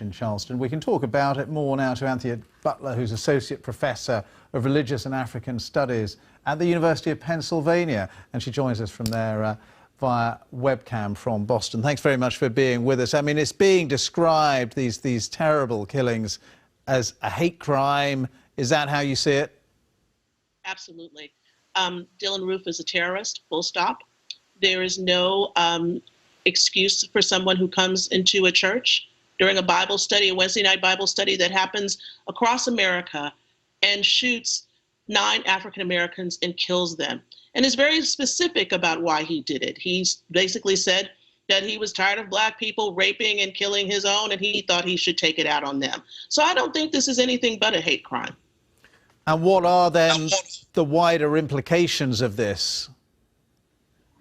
in Charleston. We can talk about it more now to Anthea Butler, who's Associate Professor of Religious and African Studies at the University of Pennsylvania, and she joins us from there via webcam from Boston. Thanks very much for being with us. I mean, it's being described, these terrible killings, as a hate crime. Is that how you see it? Absolutely. Dylann Roof is a terrorist, full stop. There is no excuse for someone who comes into a church during a Bible study, a Wednesday night Bible study that happens across America, and shoots 9 African Americans and kills them. And is very specific about why he did it. He's basically said that he was tired of Black people raping and killing his own, and he thought he should take it out on them. So I don't think this is anything but a hate crime. And what are then the wider implications of this?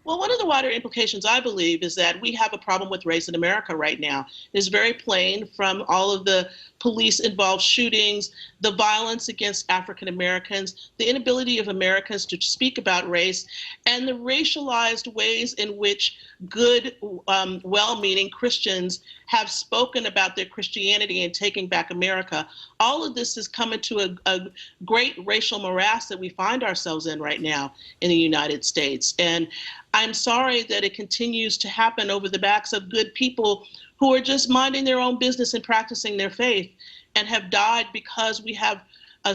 Well, one of the wider implications, I believe, is that we have a problem with race in America right now. It's very plain from all of the police-involved shootings, the violence against African Americans, the inability of Americans to speak about race, and the racialized ways in which good, well-meaning Christians have spoken about their Christianity and taking back America. All of this has come into a great racial morass that we find ourselves in right now in the United States. And I'm sorry that it continues to happen over the backs of good people who are just minding their own business and practicing their faith, and have died because we have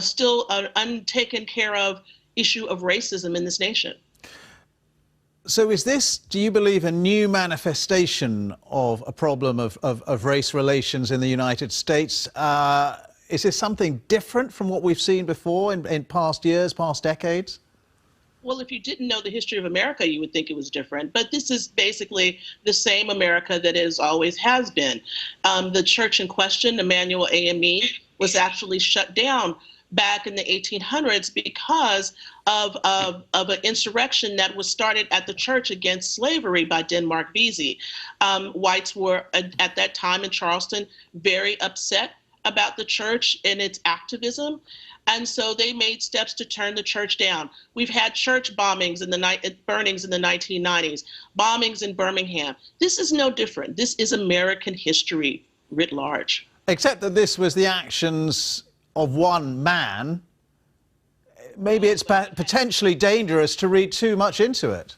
still an untaken care of issue of racism in this nation. So is this, do you believe, a new manifestation of a problem of race relations in the United States? Is this something different from what we've seen before in past years, past decades? Well, if you didn't know the history of America, you would think it was different. But this is basically the same America that it always has been. The church in question, Emmanuel AME, was actually shut down back in the 1800s because of an insurrection that was started at the church against slavery by Denmark Vesey. Whites were, at that time in Charleston, very upset about the church and its activism. And so they made steps to turn the church down. We've had church bombings burnings in the 1990s, bombings in Birmingham. This is no different. This is American history writ large. Except that this was the actions of one man. Maybe it's potentially dangerous to read too much into it.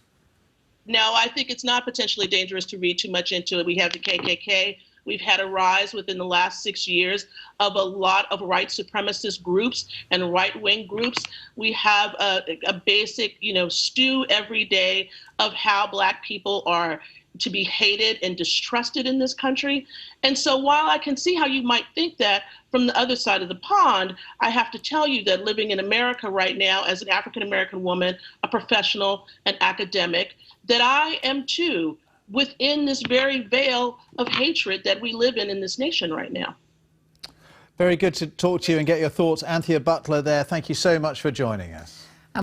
No, I think it's not potentially dangerous to read too much into it. We have the KKK. We've had a rise within the last 6 years of a lot of white supremacist groups and right-wing groups. We have a basic, stew every day of how Black people are to be hated and distrusted in this country. And so while I can see how you might think that from the other side of the pond, I have to tell you that living in America right now as an African-American woman, a professional, an academic, that I am too within this very veil of hatred that we live in this nation right now. Very good to talk to you and get your thoughts. Anthea Butler there, thank you so much for joining us.